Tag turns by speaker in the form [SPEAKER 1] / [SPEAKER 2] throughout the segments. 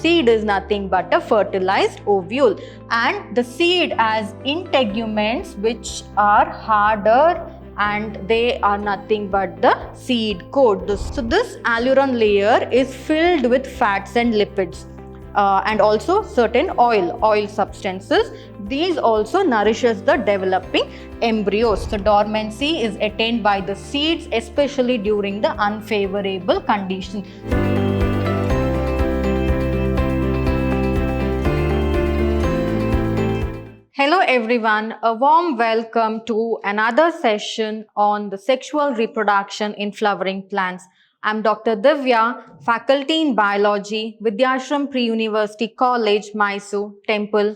[SPEAKER 1] seed is nothing but a fertilized ovule, and the seed has integuments which are harder and they are nothing but the seed coat. So this aleurone layer is filled with fats and lipids. And also certain oil substances. These also nourishes the developing embryos. So dormancy is attained by the seeds, especially during the unfavorable conditions. Hello everyone, a warm welcome to another session on the sexual reproduction in flowering plants. I'm Dr. Divya, faculty in biology, Vidyashram Pre-University College, Mysore, Temple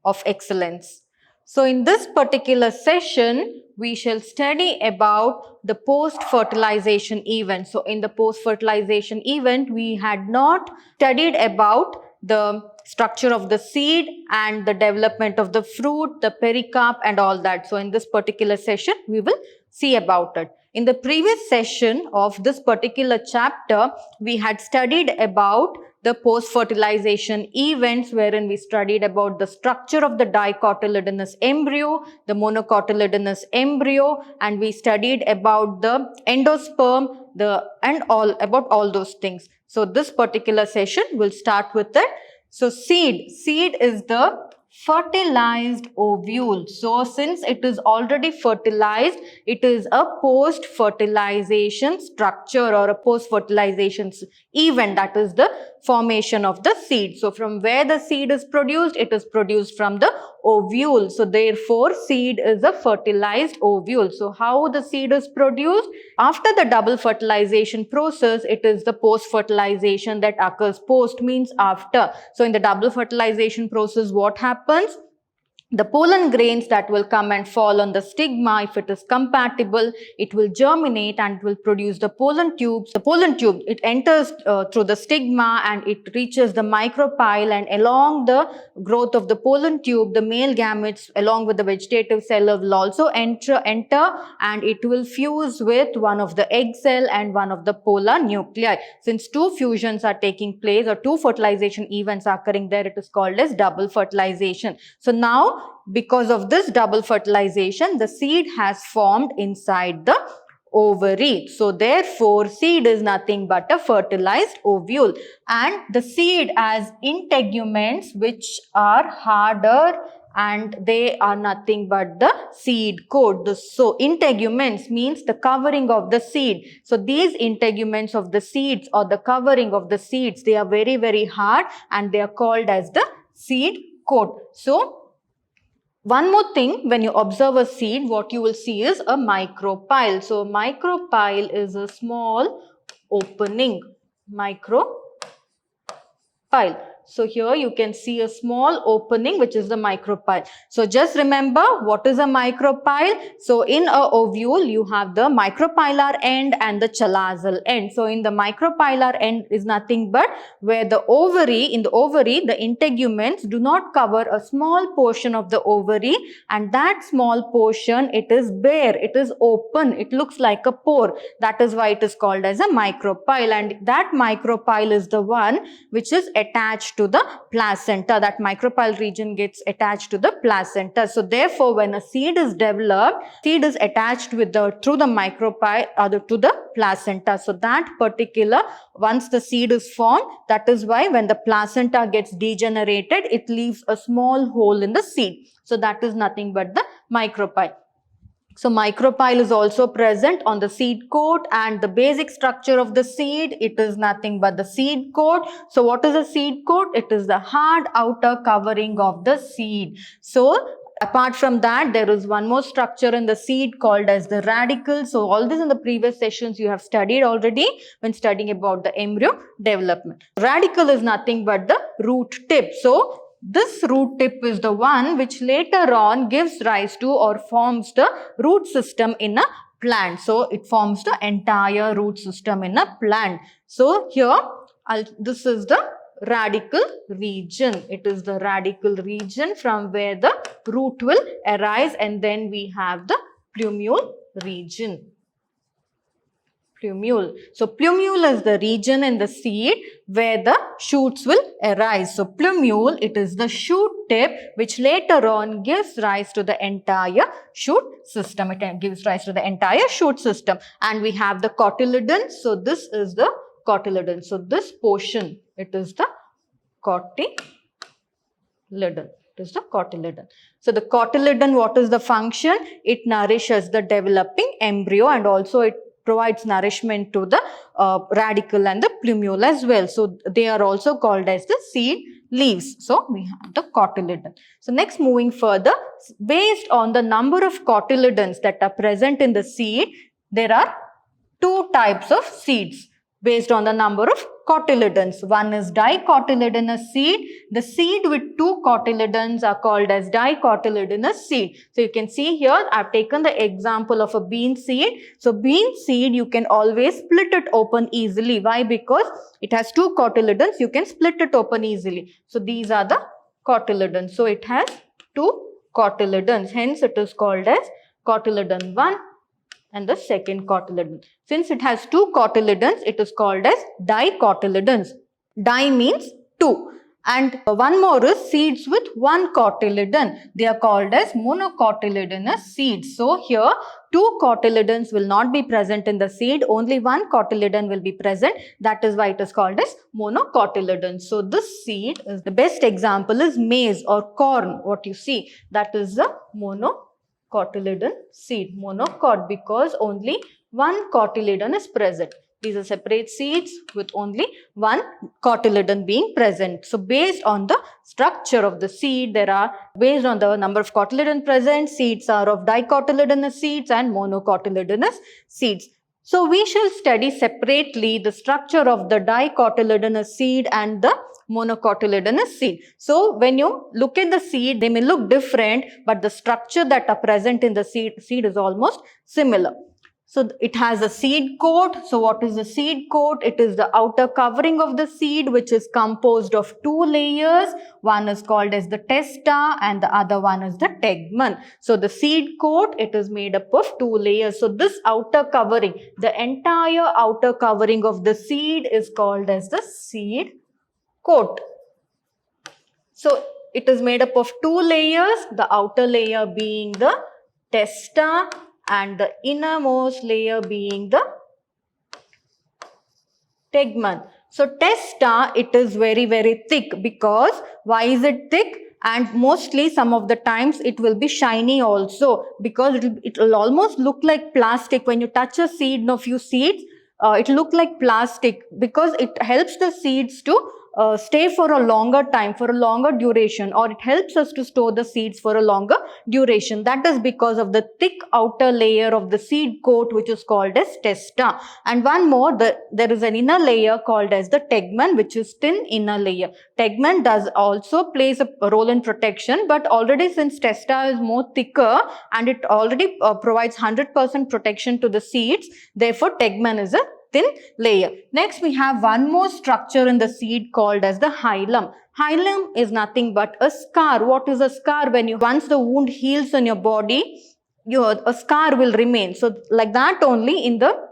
[SPEAKER 1] of Excellence. So in this particular session, we shall study about the post-fertilization event. So in the post-fertilization event, we had not studied about the structure of the seed and the development of the fruit, the pericarp and all that. So in this particular session, we will see about it. In the previous session of this particular chapter, we had studied about the post-fertilization events, wherein we studied about the structure of the dicotyledonous embryo, the monocotyledonous embryo, and we studied about the endosperm, about all those things. So this particular session will start with it. So seed is the fertilized ovule. So since it is already fertilized, it is a post-fertilization structure or a post-fertilization event, that is the formation of the seed. So from where the seed is produced, it is produced from the ovule. So therefore seed is a fertilized ovule. So how the seed is produced? After the double fertilization process, it is the post-fertilization that occurs. Post means after. So in the double fertilization process, what happens? The pollen grains that will come and fall on the stigma, if it is compatible, it will germinate and it will produce the pollen tubes. The pollen tube, it enters through the stigma and it reaches the micropyle, and along the growth of the pollen tube, the male gametes along with the vegetative cell will also enter and it will fuse with one of the egg cell and one of the polar nuclei. Since two fusions are taking place or two fertilization events are occurring there, it is called as double fertilization. So now, because of this double fertilization, the seed has formed inside the ovary. So therefore, seed is nothing but a fertilized ovule, and the seed has integuments which are harder and they are nothing but the seed coat. So integuments means the covering of the seed. So these integuments of the seeds or the covering of the seeds, they are very, very hard and they are called as the seed coat. So one more thing, when you observe a seed, what you will see is a micropyle. So micropyle is a small opening, micropyle. So here you can see a small opening which is the micropyle. So just remember what is a micropyle. So in a ovule you have the micropylar end and the chalazial end. So in the micropylar end is nothing but where the ovary, in the ovary the integuments do not cover a small portion of the ovary, and that small portion, it is bare, it is open, it looks like a pore. That is why it is called as a micropyle, and that micropyle is the one which is attached to the placenta. That micropyle region gets attached to the placenta. So therefore, when a seed is developed, seed is attached with through the micropyle to the placenta. So that particular, once the seed is formed, that is why when the placenta gets degenerated, it leaves a small hole in the seed. So that is nothing but the micropyle. So micropyle is also present on the seed coat, and the basic structure of the seed, it is nothing but the seed coat. So what is a seed coat? It is the hard outer covering of the seed. So apart from that, there is one more structure in the seed called as the radicle. So all this in the previous sessions you have studied already when studying about the embryo development. Radicle is nothing but the root tip. So this root tip is the one which later on gives rise to or forms the root system in a plant. So it forms the entire root system in a plant. So here, this is the radicle region. It is the radicle region from where the root will arise, and then we have the plumule region. Plumule. So plumule is the region in the seed where the shoots will arise. So plumule, it is the shoot tip which later on gives rise to the entire shoot system. It gives rise to the entire shoot system. And we have the cotyledon. So this is the cotyledon. So this portion, it is the cotyledon. It is the cotyledon. So the cotyledon, what is the function? It nourishes the developing embryo and also it provides nourishment to the radicle and the plumule as well. So they are also called as the seed leaves. So we have the cotyledon. So next, moving further, based on the number of cotyledons that are present in the seed, there are two types of seeds based on the number of cotyledons. One is dicotyledonous seed. The seed with two cotyledons are called as dicotyledonous seed. So you can see here, I've taken the example of a bean seed. So bean seed, you can always split it open easily. Why? Because it has two cotyledons, you can split it open easily. So these are the cotyledons. So it has two cotyledons. Hence it is called as cotyledon 1 and the second cotyledon. Since it has two cotyledons, it is called as dicotyledons. Di means two. And one more is seeds with one cotyledon. They are called as monocotyledonous seeds. So here, two cotyledons will not be present in the seed. Only one cotyledon will be present. That is why it is called as monocotyledon. So this seed is the best example is maize or corn. What you see, that is the monocotyledon seed. Monocot, because only one cotyledon is present. These are separate seeds with only one cotyledon being present. So based on the structure of the seed, based on the number of cotyledon present, seeds are of dicotyledonous seeds and monocotyledonous seeds. So we shall study separately the structure of the dicotyledonous seed and the monocotyledonous seed. So when you look at the seed, they may look different, but the structure that are present in the seed is almost similar. So it has a seed coat. So what is the seed coat? It is the outer covering of the seed which is composed of two layers. One is called as the testa and the other one is the tegmen. So the seed coat, it is made up of two layers. So this outer covering, the entire outer covering of the seed is called as the seed coat. So it is made up of two layers, the outer layer being the testa and the innermost layer being the tegmen. So testa, it is very, very thick. Because why is it thick? And mostly some of the times it will be shiny also, because it will almost look like plastic. When you touch a seed, a few seeds, it will look like plastic, because it helps the seeds to stay for a longer time, for a longer duration, or it helps us to store the seeds for a longer duration. That is because of the thick outer layer of the seed coat which is called as testa. And one more, there is an inner layer called as the tegmen, which is thin inner layer. Tegmen does also plays a role in protection, but already since testa is more thicker and it already provides 100% protection to the seeds, therefore tegmen is a thin layer. Next, we have one more structure in the seed called as the hilum. Hilum is nothing but a scar. What is a scar? Once the wound heals in your body, a scar will remain. So like that only in the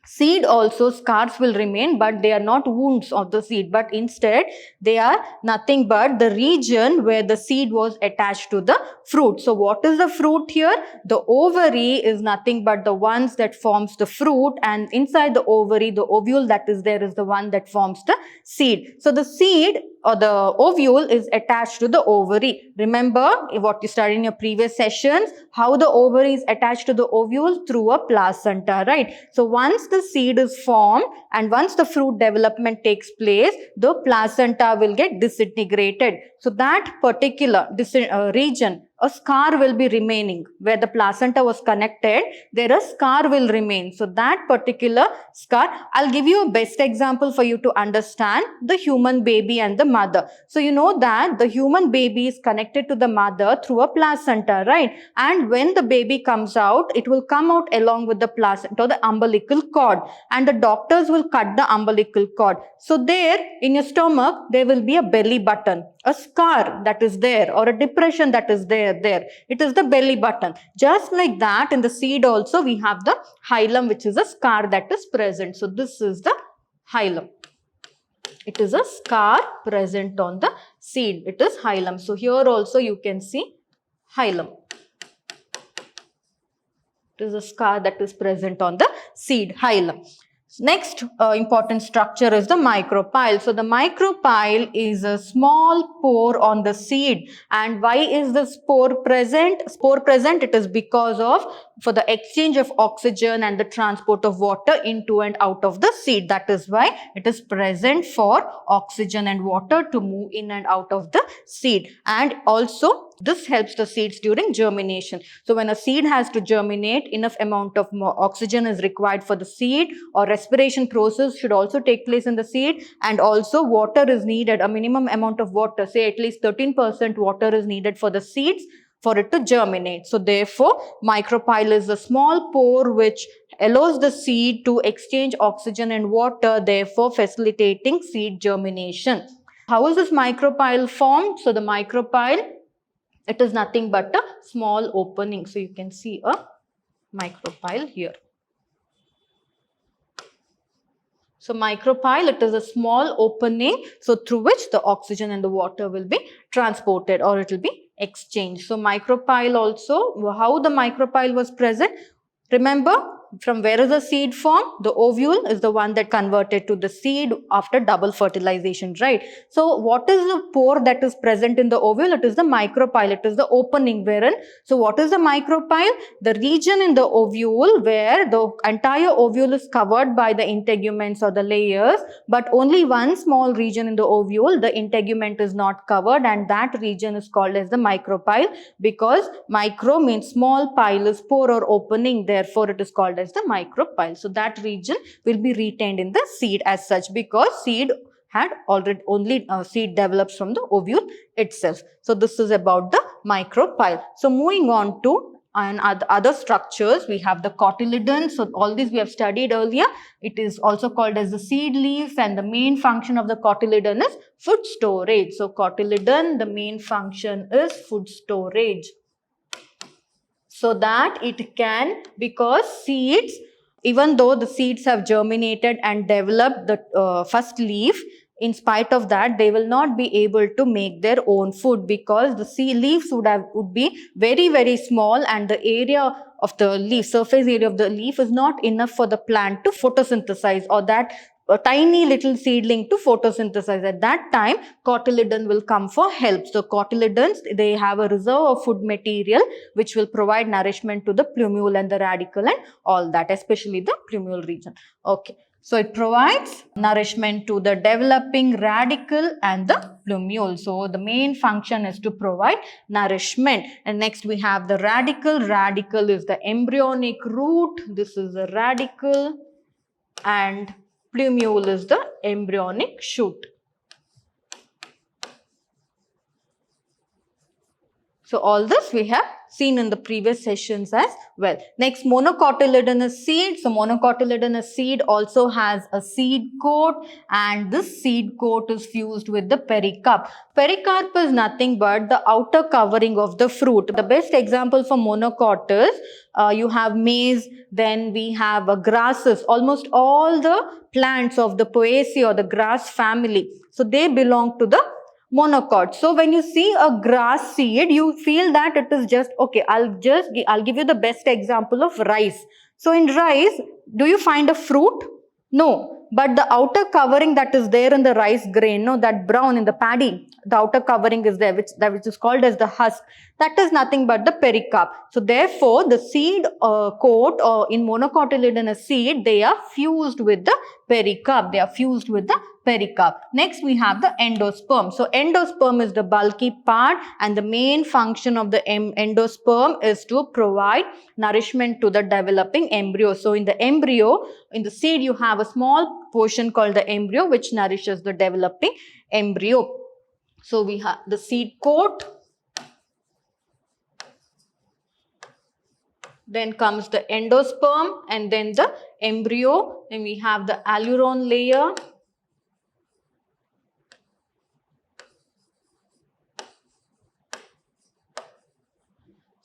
[SPEAKER 1] seed also scars will remain, but they are not wounds of the seed, but instead they are nothing but the region where the seed was attached to the fruit. So what is the fruit here? The ovary is nothing but the ones that forms the fruit, and inside the ovary, the ovule that is there is the one that forms the seed. So the seed or the ovule is attached to the ovary. Remember what you studied in your previous sessions, how the ovary is attached to the ovule? Through a placenta, right? So once the seed is formed and once the fruit development takes place, the placenta will get disintegrated. So that particular region, a scar will be remaining. Where the placenta was connected, there a scar will remain. So that particular scar, I'll give you a best example for you to understand the human baby and the mother. So you know that the human baby is connected to the mother through a placenta, right? And when the baby comes out, it will come out along with the placenta or the umbilical cord, and the doctors will cut the umbilical cord. So there in your stomach, there will be a belly button, a scar that is there or a depression that is there. somewhere there. It is the belly button. Just like that, in the seed also we have the hilum, which is a scar that is present. So this is the hilum. It is a scar present on the seed. It is hilum. So here also you can see hilum. It is a scar that is present on the seed, hilum. Next important structure is the micropyle. So the micropyle is a small pore on the seed. And why is the spore present? Spore present, it is because of for the exchange of oxygen and the transport of water into and out of the seed. That is why it is present for oxygen and water to move in and out of the seed. And also this helps the seeds during germination. So when a seed has to germinate, enough amount of oxygen is required for the seed, or respiration process should also take place in the seed, and also water is needed, a minimum amount of water, say at least 13% water is needed for the seeds for it to germinate. So therefore, micropyle is a small pore which allows the seed to exchange oxygen and water, therefore facilitating seed germination. How is this micropyle formed? So the micropyle, it is nothing but a small opening. So you can see a micropyle here. So micropyle, it is a small opening, so through which the oxygen and the water will be transported, or it will be exchanged. So micropyle also, how the micropyle was present? Remember, from where is the seed formed? The ovule is the one that converted to the seed after double fertilization, right? So what is the pore that is present in the ovule? It is the micropyle. It is the opening wherein. So what is the micropyle? The region in the ovule where the entire ovule is covered by the integuments or the layers, but only one small region in the ovule, the integument is not covered, and that region is called as the micropyle, because micro means small, pile is pore or opening, therefore it is called as the micropyle. So that region will be retained in the seed as such, because seed had already only seed develops from the ovule itself. So this is about the micropyle. So moving on to and other structures, we have the cotyledon. So all these we have studied earlier. It is also called as the seed leaves, and the main function of the cotyledon is food storage. So cotyledon, the main function is food storage, so that it can, because seeds, even though the seeds have germinated and developed the first leaf, in spite of that, they will not be able to make their own food, because the seed leaves would be very, very small, and the area of the leaf, surface area of the leaf, is not enough for the plant to photosynthesize, or that a tiny little seedling to photosynthesize. At that time, cotyledon will come for help. So cotyledons, they have a reserve of food material which will provide nourishment to the plumule and the radicle and all that, especially the plumule region. Okay. So it provides nourishment to the developing radicle and the plumule. So the main function is to provide nourishment. And next we have the radicle. Radicle is the embryonic root. This is the radicle, and plumule is the embryonic shoot. So all this we have seen in the previous sessions as well. Next, monocotyledonous seed. So monocotyledonous seed also has a seed coat, and this seed coat is fused with the pericarp. Pericarp is nothing but the outer covering of the fruit. The best example for monocot is you have maize, then we have grasses. Almost all the plants of the Poaceae or the grass family, so they belong to the monocot. So when you see a grass seed, you feel that it is just okay. I'll give you the best example of rice. So in rice, do you find a fruit? No, but the outer covering that is there in the rice grain, no, that brown in the paddy, the outer covering is there, which is called as the husk. That is nothing but the pericarp. So therefore, the seed coat, or in monocotyledonous seed, they are fused with the pericarp. They are fused with the pericarp. Next, we have the endosperm. So endosperm is the bulky part, and the main function of the endosperm is to provide nourishment to the developing embryo. So in the embryo, in the seed, you have a small portion called the embryo, which nourishes the developing embryo. So we have the seed coat. Then comes the endosperm, and then the embryo. Then we have the aleurone layer.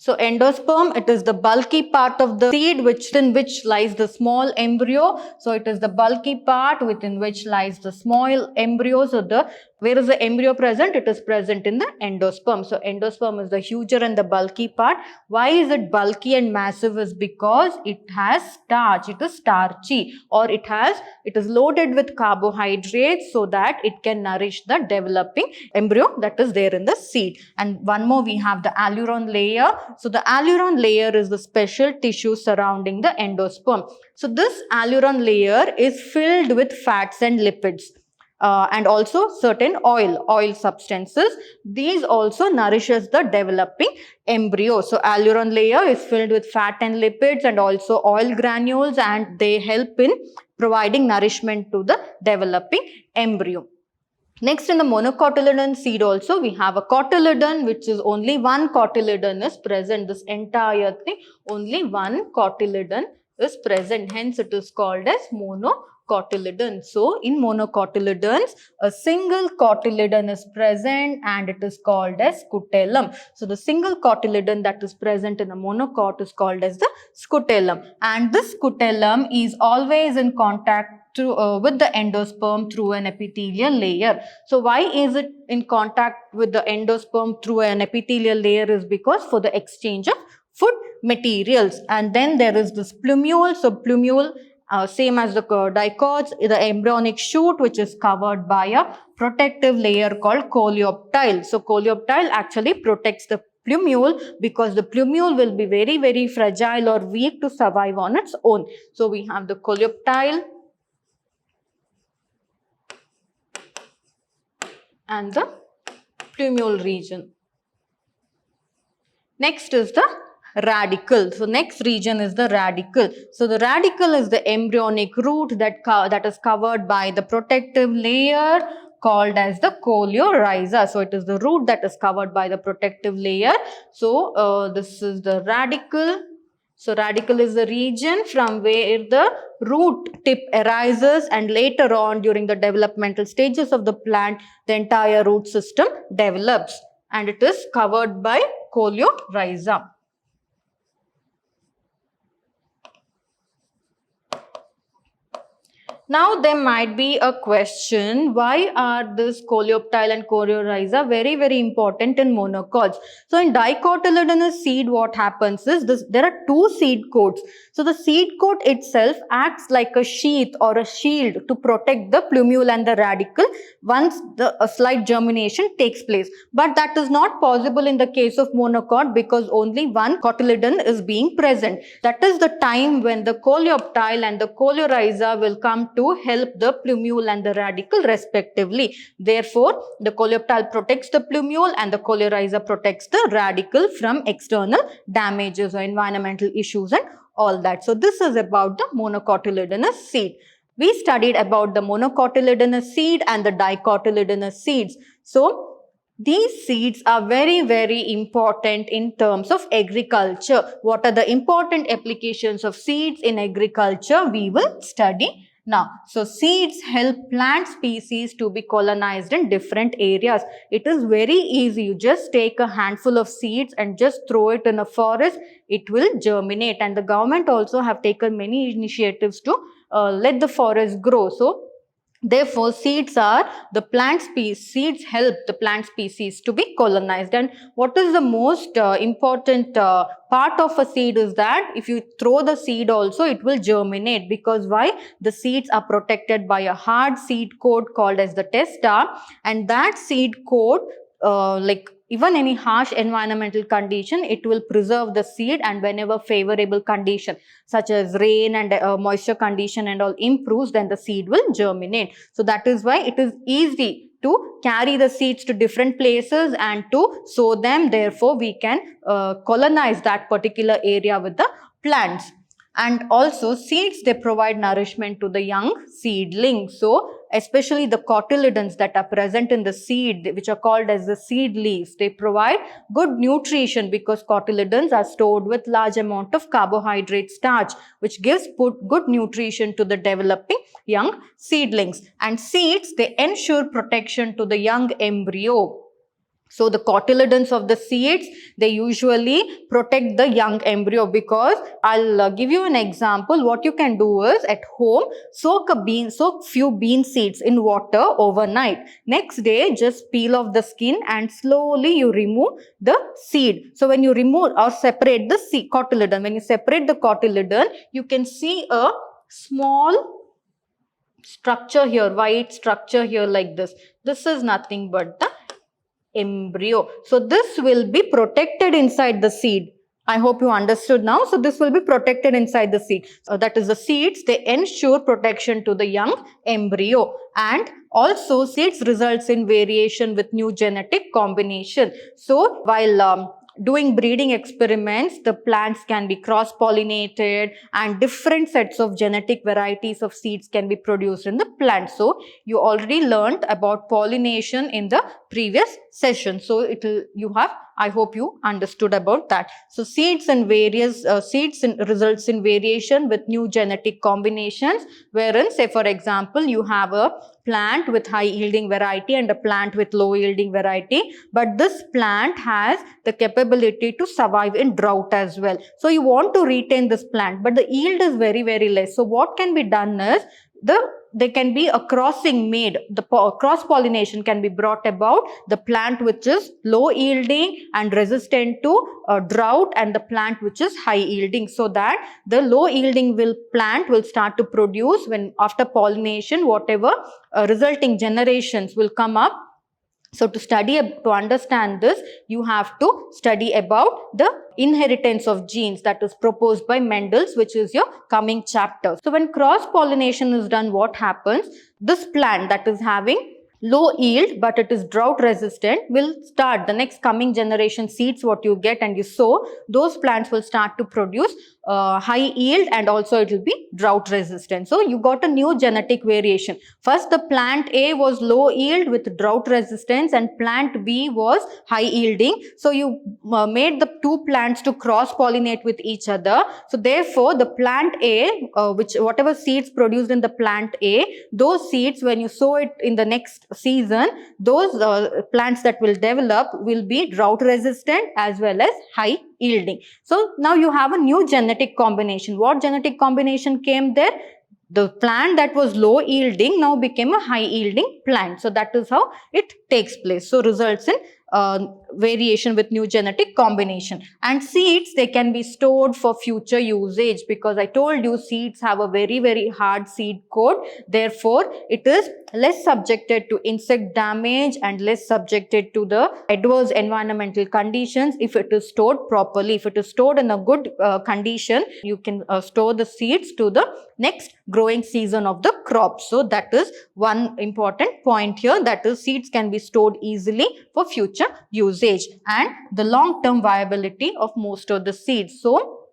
[SPEAKER 1] So endosperm, it is the bulky part of the seed within which lies the small embryo. So it is the bulky part within which lies the small embryo. So where is the embryo present? It is present in the endosperm. So endosperm is the huger and the bulky part. Why is it bulky and massive? Is because it has starch. It is starchy, or it is loaded with carbohydrates so that it can nourish the developing embryo that is there in the seed. And one more, we have the alluron layer. So the alluron layer is the special tissue surrounding the endosperm. So this alluron layer is filled with fats and lipids. And also certain oil substances. These also nourishes the developing embryo. So alluron layer is filled with fat and lipids and also oil granules, and they help in providing nourishment to the developing embryo. Next, in the monocotyledon seed also, we have a cotyledon, which is only one cotyledon is present. This entire thing, only one cotyledon is present. Hence, it is called as monocotyledon. So, in monocotyledons, a single cotyledon is present and it is called as scutellum. So, the single cotyledon that is present in a monocot is called as the scutellum. And this scutellum is always in contact with the endosperm through an epithelial layer. So why is it in contact with the endosperm through an epithelial layer? Is because for the exchange of food materials. And then there is this plumule. So plumule, same as the dicots, the embryonic shoot which is covered by a protective layer called coleoptile. So coleoptile actually protects the plumule because the plumule will be very, very fragile or weak to survive on its own. So we have the coleoptile and the plumule region. Next is the radicle. So next region is the radicle. So the radicle is the embryonic root that is covered by the protective layer called as the coleorhiza. So it is the root that is covered by the protective layer. So this is the radicle. So radicle is the region from where the root tip arises, and later on during the developmental stages of the plant, the entire root system develops, and it is covered by coleorhiza. Now there might be a question, why are this coleoptile and coleorhiza very, very important in monocots? So in dicotyledonous seed, what happens is there are two seed coats. So the seed coat itself acts like a sheath or a shield to protect the plumule and the radicle once a slight germination takes place. But that is not possible in the case of monocot because only one cotyledon is being present. That is the time when the coleoptile and the coleorhiza will come to help the plumule and the radicle respectively. Therefore, the coleoptile protects the plumule and the coleorhiza protects the radicle from external damages or environmental issues and all that. So this is about the monocotyledonous seed. We studied about the monocotyledonous seed and the dicotyledonous seeds. So these seeds are very, very important in terms of agriculture. What are the important applications of seeds in agriculture? We will study now. So seeds help plant species to be colonized in different areas. It is very easy. You just take a handful of seeds and just throw it in a forest. It will germinate, and the government also have taken many initiatives to let the forest grow. So therefore, seeds help the plant species to be colonized. And what is the most important part of a seed is that if you throw the seed also, it will germinate. Because why? The seeds are protected by a hard seed coat called as the testa, and that seed coat, even any harsh environmental condition, it will preserve the seed, and whenever favorable condition such as rain and moisture condition and all improves, then the seed will germinate. So that is why it is easy to carry the seeds to different places and to sow them. Therefore, we can colonize that particular area with the plants. And also seeds, they provide nourishment to the young seedlings. So especially the cotyledons that are present in the seed, which are called as the seed leaves, they provide good nutrition because cotyledons are stored with large amount of carbohydrate starch, which gives good nutrition to the developing young seedlings. And seeds, they ensure protection to the young embryo. So the cotyledons of the seeds, they usually protect the young embryo, because I'll give you an example. What you can do is, at home, soak few bean seeds in water overnight. Next day, just peel off the skin and slowly you remove the seed. So when you remove or separate the cotyledon, when you separate the cotyledon, you can see a small structure here, white structure here like this. This is nothing but the embryo. So this will be protected inside the seed. I hope you understood now. So this will be protected inside the seed. That is, the seeds, they ensure protection to the young embryo. And also seeds results in variation with new genetic combination. So while doing breeding experiments, the plants can be cross-pollinated and different sets of genetic varieties of seeds can be produced in the plant. So you already learned about pollination in the previous session. So I hope you understood about that. So seeds results in variation with new genetic combinations, wherein, say for example, you have a plant with high yielding variety and a plant with low yielding variety, but this plant has the capability to survive in drought as well. So you want to retain this plant, but the yield is very, very less. So what can be done is, there can be a crossing made. The cross-pollination can be brought about. The plant which is low yielding and resistant to drought, and the plant which is high yielding, so that the low yielding plant will start to produce, when after pollination, whatever resulting generations will come up. So to understand this, you have to study about the inheritance of genes that is proposed by Mendel's, which is your coming chapter. So when cross-pollination is done, what happens? This plant that is having low yield but it is drought resistant will start, the next coming generation seeds what you get and you sow, those plants will start to produce high yield, and also it will be drought resistant. So you got a new genetic variation. First, the plant A was low yield with drought resistance and plant B was high yielding. So you made the two plants to cross pollinate with each other. So therefore the plant A, whatever seeds produced in the plant A, those seeds, when you sow it in the next season, those plants that will develop will be drought resistant as well as high yielding. So now you have a new genetic combination. What genetic combination came there? The plant that was low yielding now became a high yielding plant. So that is how it takes place. So results in variation with new genetic combination. And seeds, they can be stored for future usage, because I told you seeds have a very, very hard seed coat. Therefore, it is less subjected to insect damage and less subjected to the adverse environmental conditions if it is stored properly. If it is stored in a good condition, you can store the seeds to the next growing season of the crop. So that is one important point here, that is seeds can be stored easily for future usage, and the long-term viability of most of the seeds. So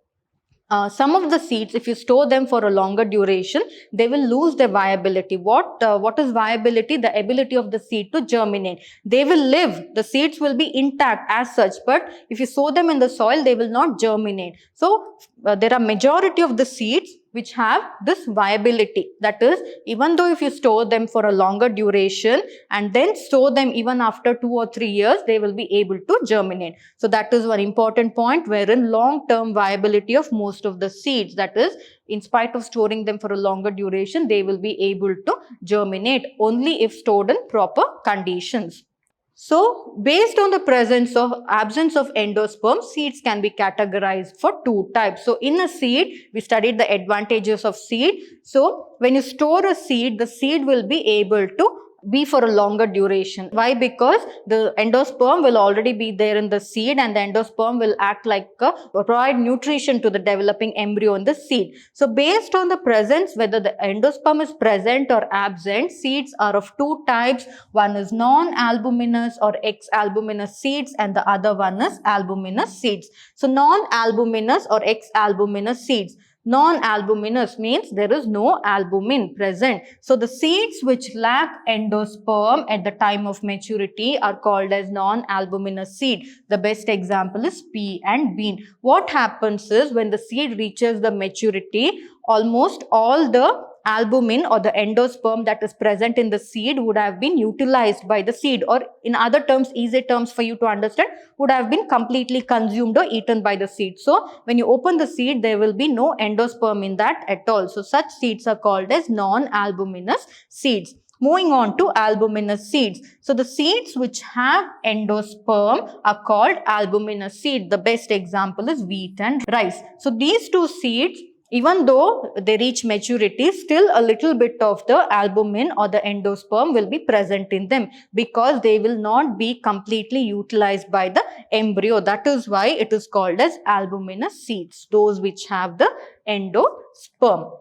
[SPEAKER 1] some of the seeds, if you store them for a longer duration, they will lose their viability. What is viability? The ability of the seed to germinate. They will live, the seeds will be intact as such, but if you sow them in the soil, they will not germinate. So there are majority of the seeds which have this viability. That is, even though if you store them for a longer duration and then sow them even after 2 or 3 years, they will be able to germinate. So that is one important point, wherein long-term viability of most of the seeds, that is, in spite of storing them for a longer duration, they will be able to germinate only if stored in proper conditions. So, based on the absence of endosperm, seeds can be categorized for two types. So, in a seed, we studied the advantages of seed. So, when you store a seed, the seed will be able to be for a longer duration. Why? Because the endosperm will already be there in the seed, and the endosperm will act like provide nutrition to the developing embryo in the seed. So based on the presence, whether the endosperm is present or absent, seeds are of two types. One is non-albuminous or X-albuminous seeds, and the other one is albuminous seeds. So non-albuminous or X-albuminous seeds. Non-albuminous means there is no albumin present. So the seeds which lack endosperm at the time of maturity are called as non-albuminous seed. The best example is pea and bean. What happens is, when the seed reaches the maturity, almost all the albumin or the endosperm that is present in the seed would have been utilized by the seed, or in other terms, easy terms for you to understand, would have been completely consumed or eaten by the seed. So when you open the seed, there will be no endosperm in that at all. So such seeds are called as non-albuminous seeds. Moving on to albuminous seeds. So the seeds which have endosperm are called albuminous seed. The best example is wheat and rice. So these two seeds, even though they reach maturity, still a little bit of the albumin or the endosperm will be present in them because they will not be completely utilized by the embryo. That is why it is called as albuminous seeds, those which have the endosperm.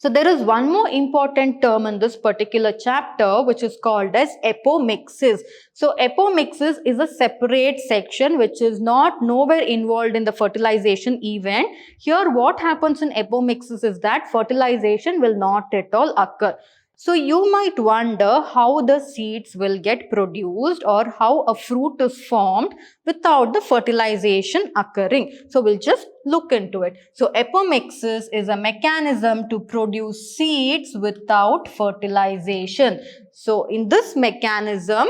[SPEAKER 1] So there is one more important term in this particular chapter which is called as apomixis. So apomixis is a separate section which is nowhere involved in the fertilization event. Here what happens in apomixis is that fertilization will not at all occur. So you might wonder how the seeds will get produced or how a fruit is formed without the fertilization occurring. So we'll just look into it. So apomixis is a mechanism to produce seeds without fertilization. So in this mechanism,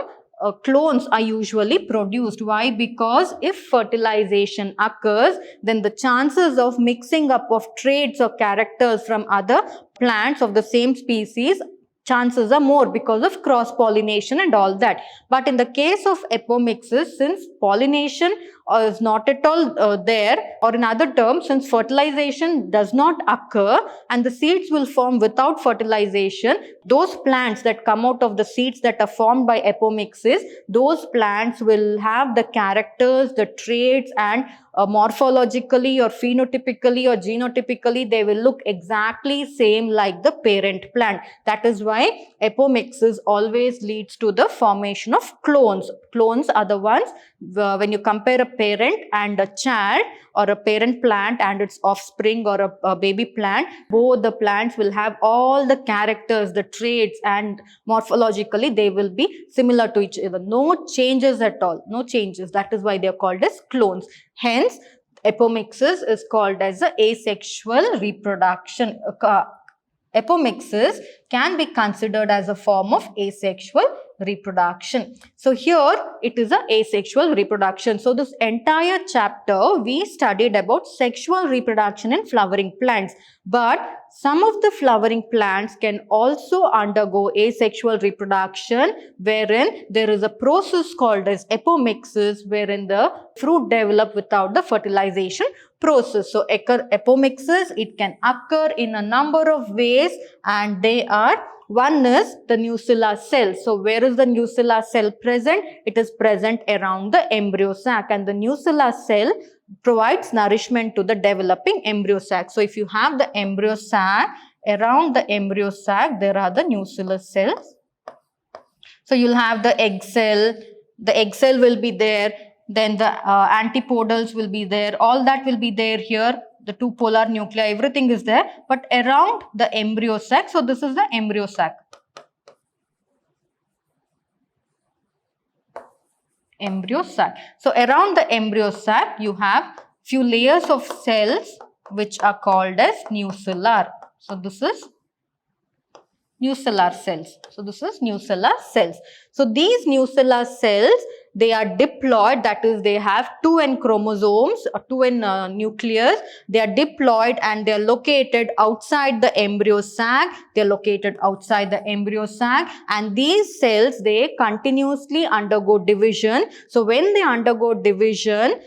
[SPEAKER 1] clones are usually produced. Why? Because if fertilization occurs, then the chances of mixing up of traits or characters from other plants of the same species, chances are more because of cross-pollination and all that. But in the case of apomixis, since pollination is not at all there, or in other terms, since fertilization does not occur and the seeds will form without fertilization, those plants that come out of the seeds that are formed by apomixis, those plants will have the characters, the traits, and morphologically or phenotypically or genotypically, they will look exactly same like the parent plant. That is why apomixis always leads to the formation of clones. Clones are the ones when you compare a parent and a child, or a parent plant and its offspring, or a baby plant, both the plants will have all the characters, the traits, and morphologically they will be similar to each other. No changes at all. No changes. That is why they are called as clones. Hence, apomixis is called as the asexual reproduction. Apomixis can be considered as a form of asexual reproduction. So here it is a asexual reproduction. So this entire chapter we studied about sexual reproduction in flowering plants. But some of the flowering plants can also undergo asexual reproduction, wherein there is a process called as apomixis, wherein the fruit develop without the fertilization process. So apomixis, it can occur in a number of ways, and they are: one is the nucilla cell. So where is the nucilla cell present? It is present around the embryo sac, and the nucilla cell provides nourishment to the developing embryo sac. So if you have the embryo sac, around the embryo sac there are the nucilla cells. So you'll have the egg cell will be there, then the antipodals will be there, all that will be there here. The two polar nuclei, everything is there, but around the embryo sac. So this is the embryo sac. Embryo sac. So around the embryo sac, you have few layers of cells which are called as nucellar. So this is nucellar cells. So this is nucellar cells. So these nucellar cells, they are diploid, that is they have 2n chromosomes, 2n nucleus. They are diploid and they are located outside the embryo sac. They are located outside the embryo sac, and these cells, they continuously undergo division. So when they undergo division,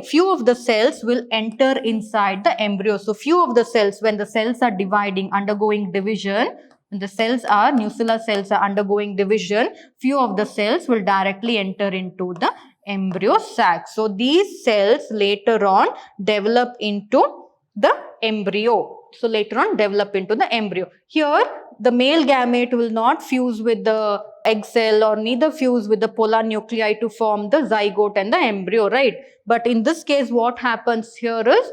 [SPEAKER 1] few of the cells will enter inside the embryo. So few of the cells, when the cells are dividing, undergoing division, when the nuclear cells are undergoing division, few of the cells will directly enter into the embryo sac. So these cells later on develop into the embryo. So later on develop into the embryo. Here the male gamete will not fuse with the egg cell or neither fuse with the polar nuclei to form the zygote and the embryo, right? But in this case, what happens here is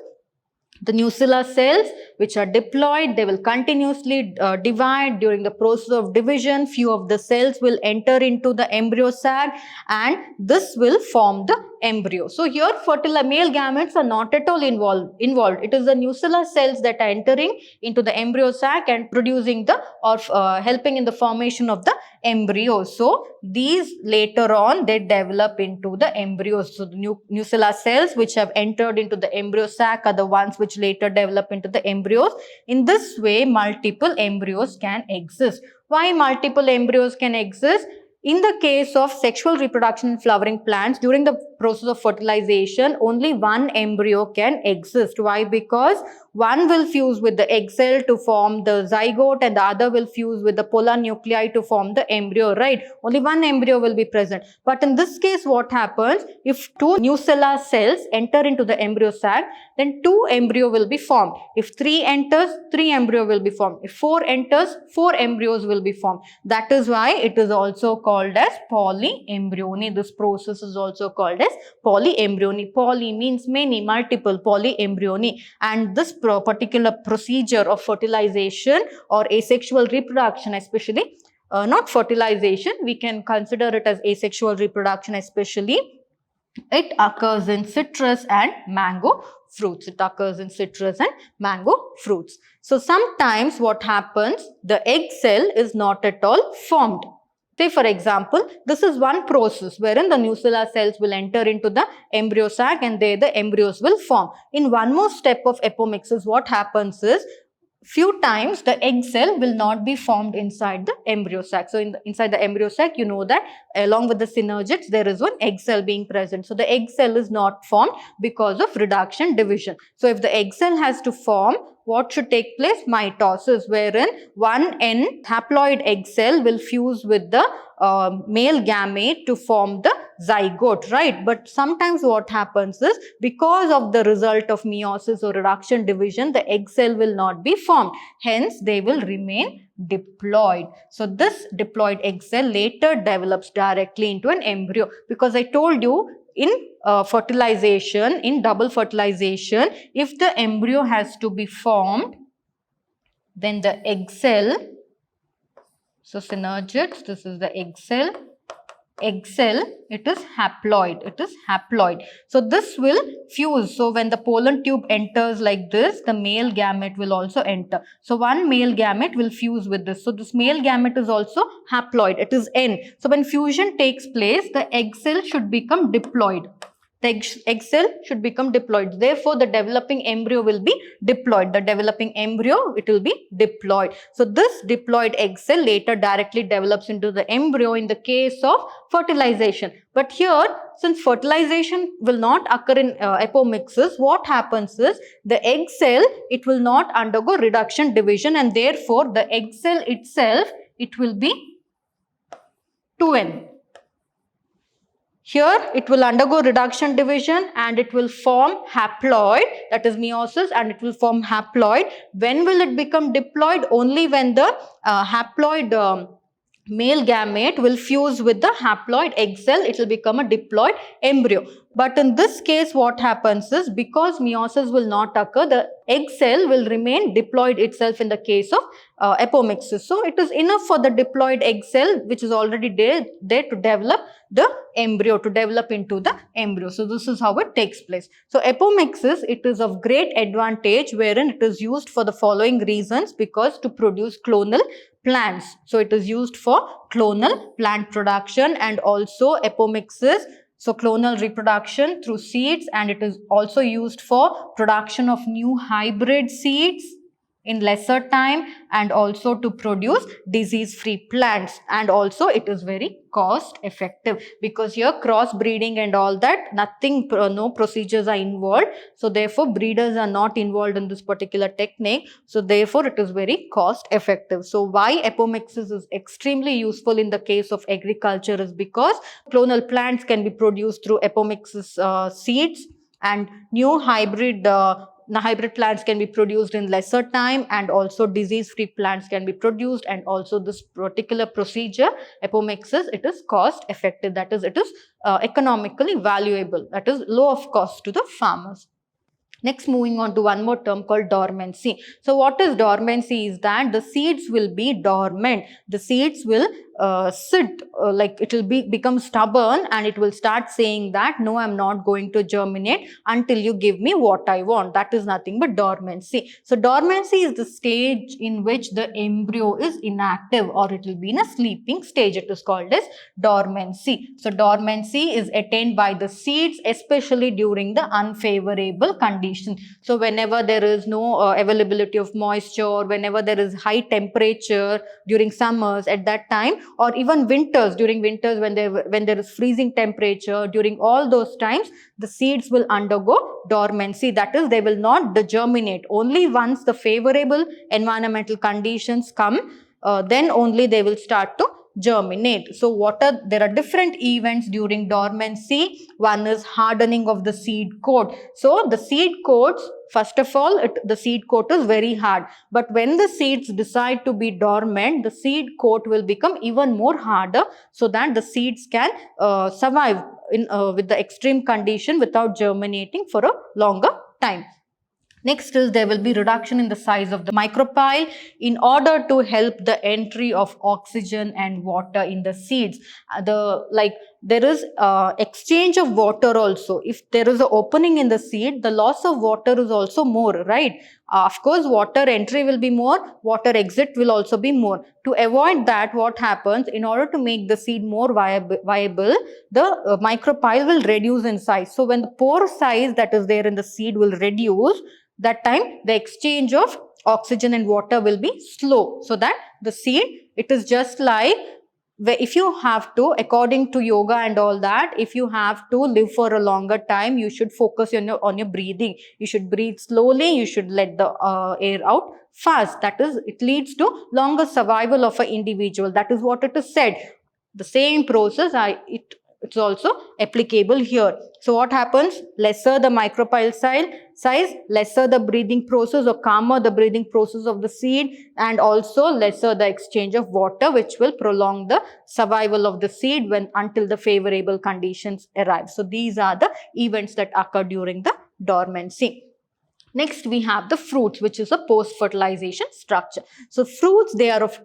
[SPEAKER 1] the nucellar cells, which are diploid, they will continuously divide. During the process of division, few of the cells will enter into the embryo sac, and this will form the embryo. So here male gametes are not at all involved. It is the nuclear cells that are entering into the embryo sac and producing the or helping in the formation of the embryo. So these later on they develop into the embryos. So the nuclear cells which have entered into the embryo sac are the ones which later develop into the embryos. In this way, multiple embryos can exist. Why multiple embryos can exist? In the case of sexual reproduction in flowering plants, during the process of fertilization, only one embryo can exist. Why? Because one will fuse with the egg cell to form the zygote and the other will fuse with the polar nuclei to form the embryo, right? Only one embryo will be present. But in this case, what happens? If two nuclear cells enter into the embryo sac, then two embryo will be formed. If three enters, three embryo will be formed. If four enters, four embryos will be formed. That is why it is also called as polyembryony. This process is also called as polyembryony. Poly means many, multiple, polyembryony. And this particular procedure of fertilization or asexual reproduction, especially not fertilization, we can consider it as asexual reproduction, especially it occurs in citrus and mango fruits. It occurs in citrus and mango fruits. So sometimes what happens, the egg cell is not at all formed. Say for example, this is one process wherein the nuclear cells will enter into the embryo sac and there the embryos will form. In one more step of apomixis, what happens is, few times the egg cell will not be formed inside the embryo sac. So inside the embryo sac, you know that along with the synergids, there is one egg cell being present. So the egg cell is not formed because of reduction division. So if the egg cell has to form, what should take place? Mitosis, wherein one N haploid egg cell will fuse with the male gamete to form the zygote, right? But sometimes what happens is, because of the result of meiosis or reduction division, the egg cell will not be formed. Hence, they will remain diploid. So this diploid egg cell later develops directly into an embryo, because I told you in fertilization, in double fertilization, if the embryo has to be formed, then the egg cell, so synergids, this is the egg cell, it is haploid. So this will fuse. So when the pollen tube enters like this, the male gamete will also enter. So one male gamete will fuse with this. So this male gamete is also haploid. It is N. So when fusion takes place, the egg cell should become diploid. The egg cell should become diploid. Therefore, the developing embryo will be diploid. The developing embryo, it will be diploid. So, this diploid egg cell later directly develops into the embryo in the case of fertilization. But here, since fertilization will not occur in apomixis, what happens is, the egg cell, it will not undergo reduction division, and therefore, the egg cell itself, it will be 2N. Here, it will undergo reduction division and it will form haploid, that is meiosis, and it will form haploid. When will it become diploid? Only when the haploid male gamete will fuse with the haploid egg cell, it will become a diploid embryo. But in this case, what happens is, because meiosis will not occur, the egg cell will remain diploid itself in the case of apomixis. So, it is enough for the diploid egg cell, which is already there to develop the embryo, to develop into the embryo. So, this is how it takes place. So, apomixis, it is of great advantage wherein it is used for the following reasons, because to produce clonal plants. So, it is used for clonal plant production and also apomixis. So, clonal reproduction through seeds, and it is also used for production of new hybrid seeds in lesser time, and also to produce disease-free plants, and also it is very cost effective, because here cross breeding and all that, nothing, no procedures are involved. So therefore breeders are not involved in this particular technique. So therefore it is very cost effective. So why apomixis is extremely useful in the case of agriculture is because clonal plants can be produced through apomixis seeds, and new hybrid plants can be produced in lesser time, and also disease-free plants can be produced, and also this particular procedure, apomixis, it is cost effective, that is, it is economically valuable, that is low of cost to the farmers. Next, moving on to one more term called dormancy. So what is dormancy is that the seeds will be dormant. The seeds will sit, like it will become stubborn, and it will start saying that no, I'm not going to germinate until you give me what I want. That is nothing but dormancy. So dormancy is the stage in which the embryo is inactive, or it will be in a sleeping stage. It is called as dormancy. So dormancy is attained by the seeds, especially during the unfavorable condition. So whenever there is no availability of moisture, or whenever there is high temperature during summers at that time, or even winters, during winters when there is freezing temperature, during all those times the seeds will undergo dormancy. That is, they will not germinate. Only once the favorable environmental conditions come, then only they will start to germinate. So there are different events during dormancy. One is hardening of the seed coat. So the seed coats, first of all, the seed coat is very hard, but when the seeds decide to be dormant, the seed coat will become even more harder, so that the seeds can survive with the extreme condition without germinating for a longer time. Next is there will be reduction in the size of the micropyle in order to help the entry of oxygen and water in the seeds. There is exchange of water also. If there is an opening in the seed, the loss of water is also more, right? Of course, water entry will be more, water exit will also be more. To avoid that, what happens, in order to make the seed more viable, the micropyle will reduce in size. So when the pore size that is there in the seed will reduce, that time the exchange of oxygen and water will be slow, so that the seed, it is just like if you have to, according to yoga and all that, if you have to live for a longer time, you should focus on your breathing. You should breathe slowly, you should let the air out fast. That is, it leads to longer survival of an individual. That is what it is said. The same process it's also applicable here. So what happens? Lesser the micropyle size, lesser the breathing process, or calmer the breathing process of the seed, and also lesser the exchange of water, which will prolong the survival of the seed until the favorable conditions arrive. So these are the events that occur during the dormancy. Next, we have the fruits, which is a post-fertilization structure. So fruits, they are of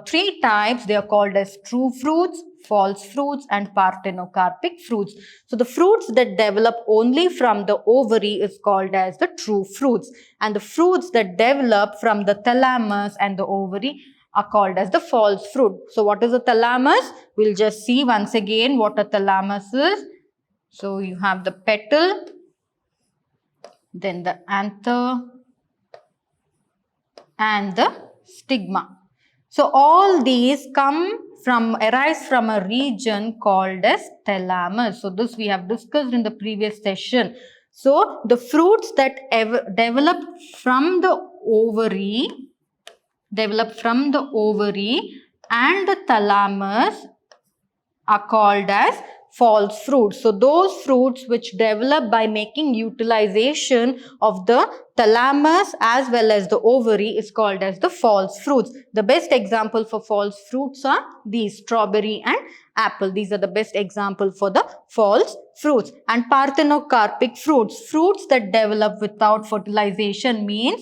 [SPEAKER 1] three types. They are called as true fruits, false fruits, and parthenocarpic fruits. So the fruits that develop only from the ovary is called as the true fruits, and the fruits that develop from the thalamus and the ovary are called as the false fruit. So what is a thalamus? We'll just see once again what a thalamus is. So you have the petal, then the anther, and the stigma. So all these arise from a region called as thalamus. So this we have discussed in the previous session. So the fruits that develop from the ovary and the thalamus are called as false fruits. So those fruits which develop by making utilization of the thalamus as well as the ovary is called as the false fruits. The best example for false fruits are these, strawberry and apple. These are the best example for the false fruits. And parthenocarpic fruits, fruits that develop without fertilization, means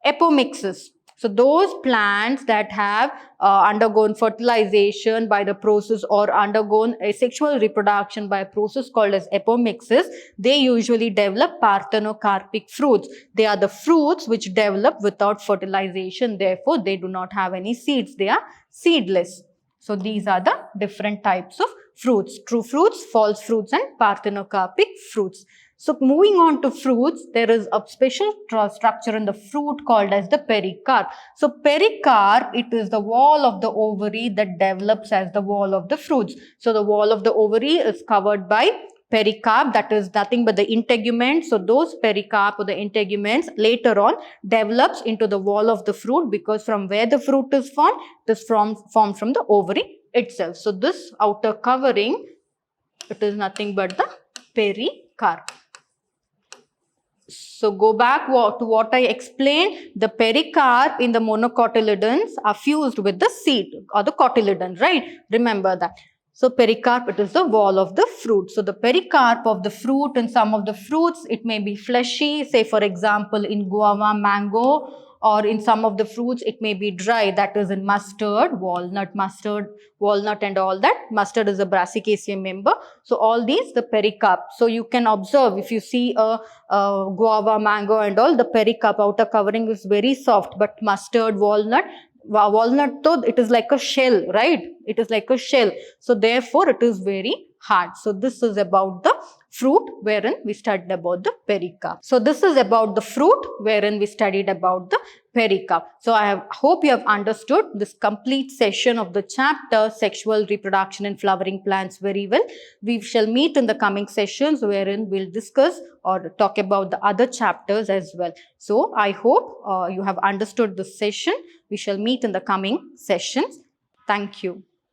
[SPEAKER 1] apomixis. So those plants that have undergone fertilization by the process, or undergone a sexual reproduction by a process called as apomixis, they usually develop parthenocarpic fruits. They are the fruits which develop without fertilization. Therefore, they do not have any seeds. They are seedless. So these are the different types of fruits: true fruits, false fruits, and parthenocarpic fruits. So moving on to fruits, there is a special structure in the fruit called as the pericarp. So pericarp, it is the wall of the ovary that develops as the wall of the fruits. So the wall of the ovary is covered by pericarp, that is nothing but the integument. So those pericarp or the integuments later on develops into the wall of the fruit, because from where the fruit is formed, it is formed from the ovary itself. So this outer covering, it is nothing but the pericarp. So go back to what I explained. The pericarp in the monocotyledons are fused with the seed or the cotyledon, right? Remember that. So pericarp, it is the wall of the fruit. So the pericarp of the fruit, in some of the fruits, it may be fleshy. Say for example, in guava, mango, or in some of the fruits it may be dry, that is in mustard, walnut and all that. Mustard is a Brassicaceae member. So all these, the pericarp. So you can observe, if you see a guava, mango and all, the pericarp outer covering is very soft, but mustard, walnut though it is like a shell, right? It is like a shell. So therefore it is very hard. So this is about the fruit wherein we studied about the pericarp. So this is about the fruit wherein we studied about the pericarp. So I hope you have understood this complete session of the chapter sexual reproduction in flowering plants very well. We shall meet in the coming sessions wherein we'll discuss or talk about the other chapters as well. So I hope you have understood this session. We shall meet in the coming sessions. Thank you.